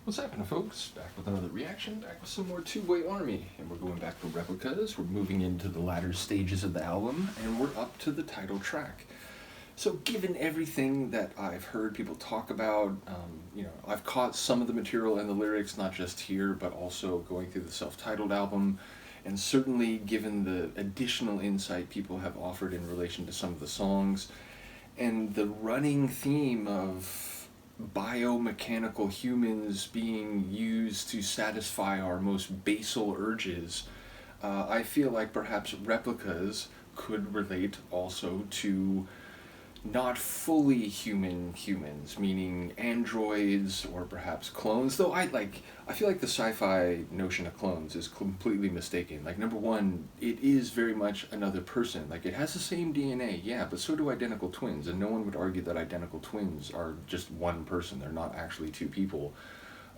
What's happening, folks? Back with another reaction, back with some more Tubeway Army, and we're going back to Replicas. We're moving into the latter stages of the album, and we're up to the title track. So given everything that I've heard people talk about, I've caught some of the material and the lyrics, not just here, but also going through the self-titled album, and certainly given the additional insight people have offered in relation to some of the songs, and the running theme of biomechanical humans being used to satisfy our most basal urges, I feel like perhaps Replicas could relate also to not fully human humans, meaning androids or perhaps clones, though I feel like the sci-fi notion of clones is completely mistaken. Like, number one, it is very much another person. Like, it has the same DNA, yeah, but so do identical twins, and no one would argue that identical twins are just one person. They're not actually two people.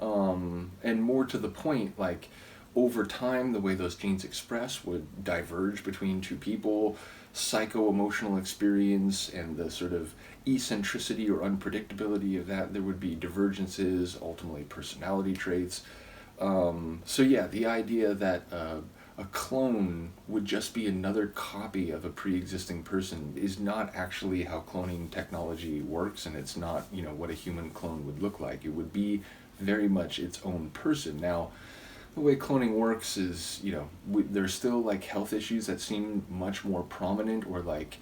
And more to the point, like, over time, the way those genes express would diverge between two people. Psycho-emotional experience and the sort of eccentricity or unpredictability of that, there would be divergences, ultimately personality traits. So yeah, the idea that a clone would just be another copy of a pre-existing person is not actually how cloning technology works, and it's not, what a human clone would look like. It would be very much its own person. Now, the way cloning works is, there's still like health issues that seem much more prominent, or like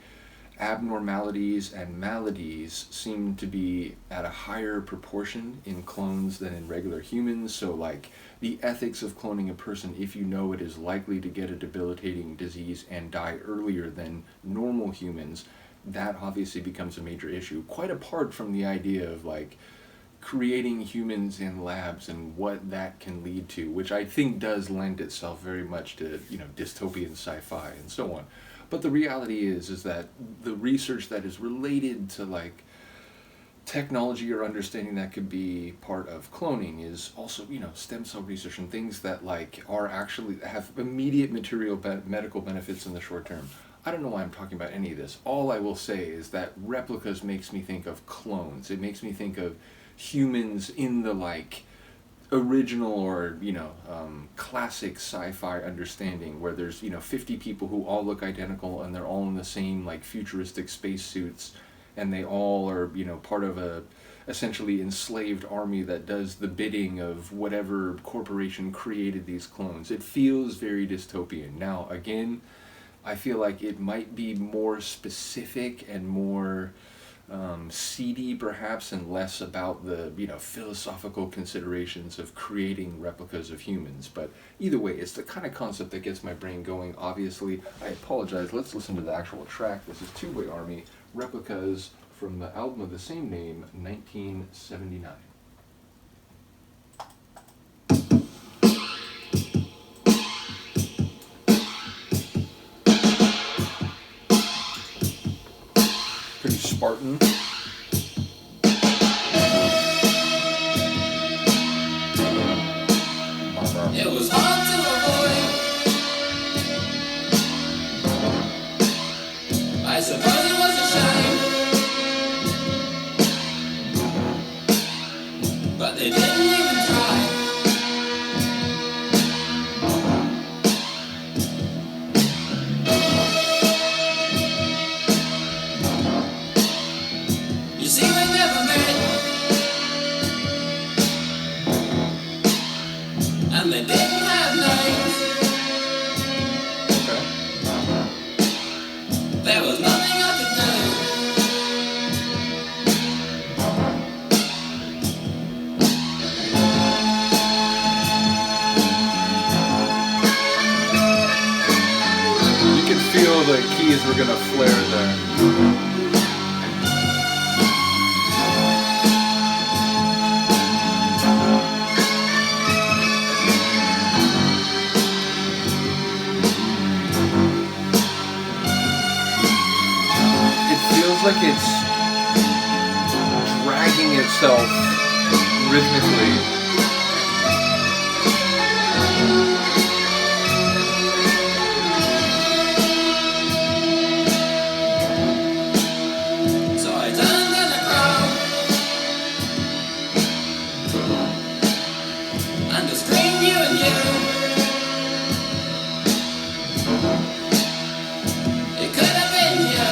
abnormalities and maladies seem to be at a higher proportion in clones than in regular humans. So like the ethics of cloning a person, if you know it is likely to get a debilitating disease and die earlier than normal humans, that obviously becomes a major issue, quite apart from the idea of like creating humans in labs and what that can lead to, which I think does lend itself very much to, dystopian sci-fi and so on. But the reality is that the research that is related to like technology or understanding that could be part of cloning is also, stem cell research and things that like are actually have immediate medical benefits in the short term. I don't know why I'm talking about any of this. All I will say is that Replicas makes me think of clones. It makes me think of humans in the like original or classic sci-fi understanding, where there's 50 people who all look identical and they're all in the same like futuristic spacesuits, and they all are part of a essentially enslaved army that does the bidding of whatever corporation created these clones. It feels very dystopian. Now again, I feel like it might be more specific and more seedy perhaps, and less about the philosophical considerations of creating replicas of humans. But either way, it's the kind of concept that gets my brain going. Obviously, I apologize. Let's listen to the actual track. This is Tubeway Army, Replicas, from the album of the same name, 1979. Pretty Spartan. It was hard to avoid. I suppose it was a shame, but they didn't even try. You see, we never met, and they didn't have names. Okay. There was nothing I could do. You can feel the keys were gonna flare there. Like it's dragging itself rhythmically. So I turned in the crowd. you. It could have been you.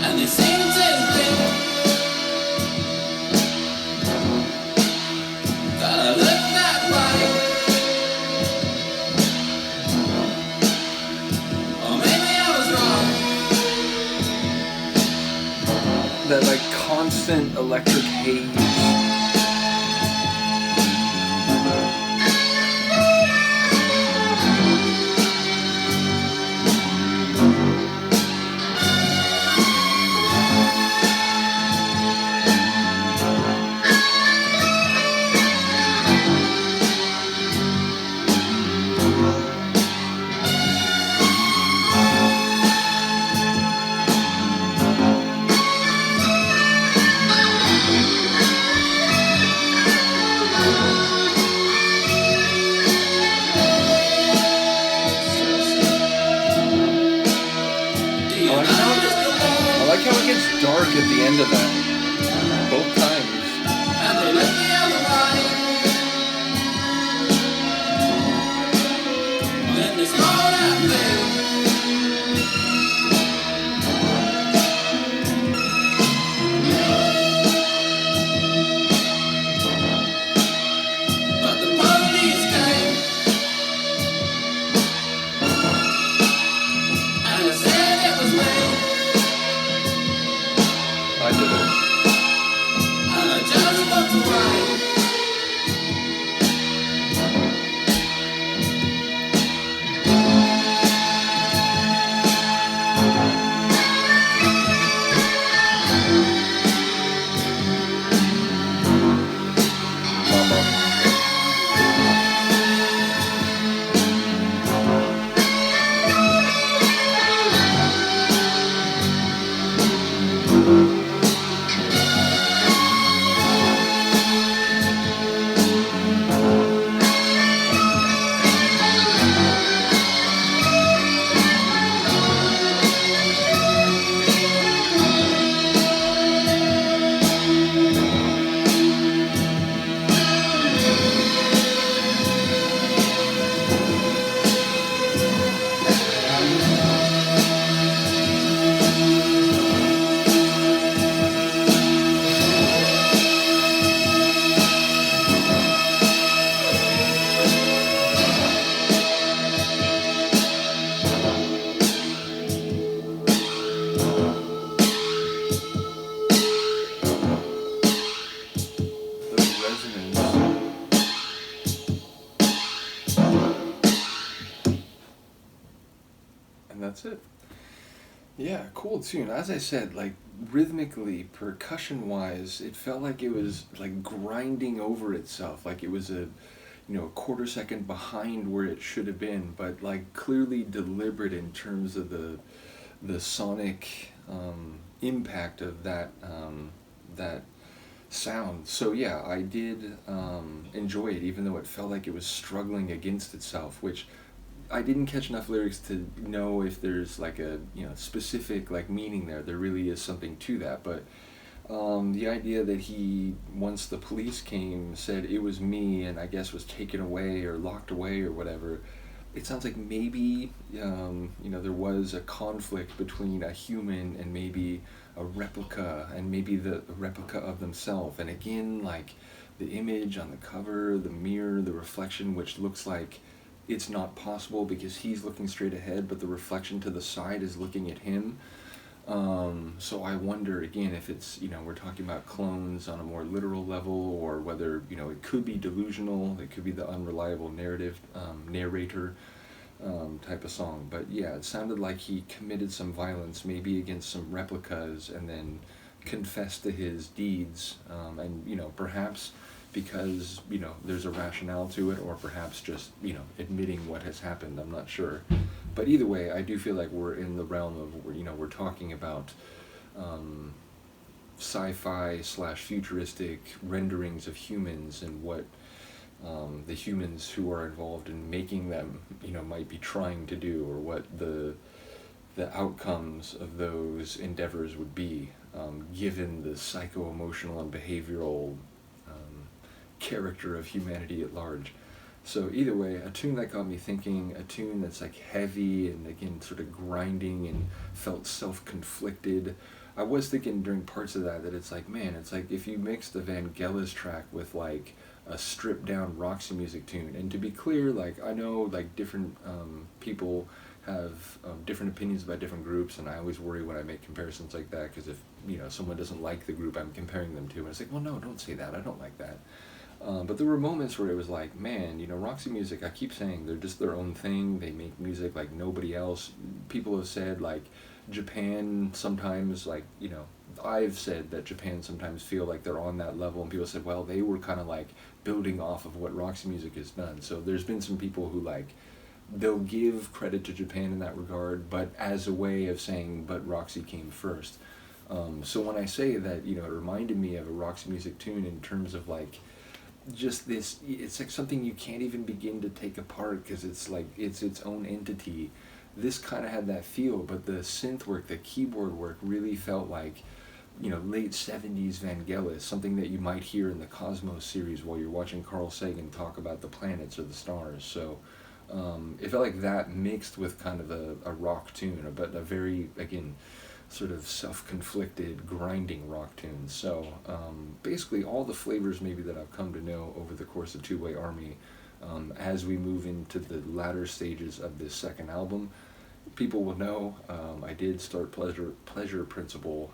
And they seem to think that I look that way. Or maybe I was wrong. That like constant electric haze. Do you know Mr. Wall? I like how it gets dark at the end of that. Both times. And they look the other way. Then they smiled at me. But the police came. And I said it was me. I did it. And I just walked away. Mama. The resonance. And that's it. Yeah, cool tune. As I said, like rhythmically, percussion wise, it felt like it was like grinding over itself, like it was a a quarter second behind where it should have been, but like clearly deliberate in terms of the sonic impact of that sound. So yeah, I did enjoy it, even though it felt like it was struggling against itself, which I didn't catch enough lyrics to know if there's like a specific like meaning there. There really is something to that, but the idea that he, once the police came, said it was me, and I guess was taken away or locked away or whatever. It sounds like maybe there was a conflict between a human and maybe a replica, and maybe the replica of themselves. And again, like the image on the cover, the mirror, the reflection, which looks like it's not possible because he's looking straight ahead, but the reflection to the side is looking at him. So I wonder again if it's we're talking about clones on a more literal level, or whether it could be delusional. It could be the unreliable narrator type of song. But yeah, it sounded like he committed some violence, maybe against some replicas, and then confessed to his deeds. And perhaps because there's a rationale to it, or perhaps just admitting what has happened. I'm not sure, but either way, I do feel like we're in the realm of we're talking about sci-fi / futuristic renderings of humans, and what the humans who are involved in making them might be trying to do, or what the the outcomes of those endeavors would be, given the psycho-emotional and behavioral character of humanity at large. So either way, a tune that got me thinking, a tune that's like heavy and again sort of grinding and felt self-conflicted. I was thinking during parts of that it's like, man, it's like if you mixed the Vangelis track with like a stripped down Roxy Music tune. And to be clear, like I know like different people have different opinions about different groups, and I always worry when I make comparisons like that, because if someone doesn't like the group I'm comparing them to, and it's like, well, no, don't say that, I don't like that. But there were moments where it was like, man, Roxy Music, I keep saying they're just their own thing. They make music like nobody else. People have said like Japan sometimes, like, I've said that Japan sometimes feel like they're on that level, and people said, well, they were kind of like building off of what Roxy Music has done. So there's been some people who like, they'll give credit to Japan in that regard, but as a way of saying, but Roxy came first. So when I say that, it reminded me of a Roxy Music tune in terms of like, just this, it's like something you can't even begin to take apart because it's like it's its own entity. This kind of had that feel, but the synth work, the keyboard work really felt like late 70s Vangelis, something that you might hear in the Cosmos series while you're watching Carl Sagan talk about the planets or the stars. So it felt like that mixed with kind of a rock tune, but a very, again, sort of self-conflicted, grinding rock tunes. So basically all the flavors maybe that I've come to know over the course of Tubeway Army, as we move into the latter stages of this second album, people will know I did start Pleasure Principle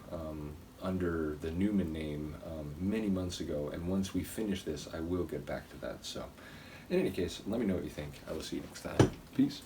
under the Numan name many months ago, and once we finish this, I will get back to that. So in any case, let me know what you think. I will see you next time. Peace.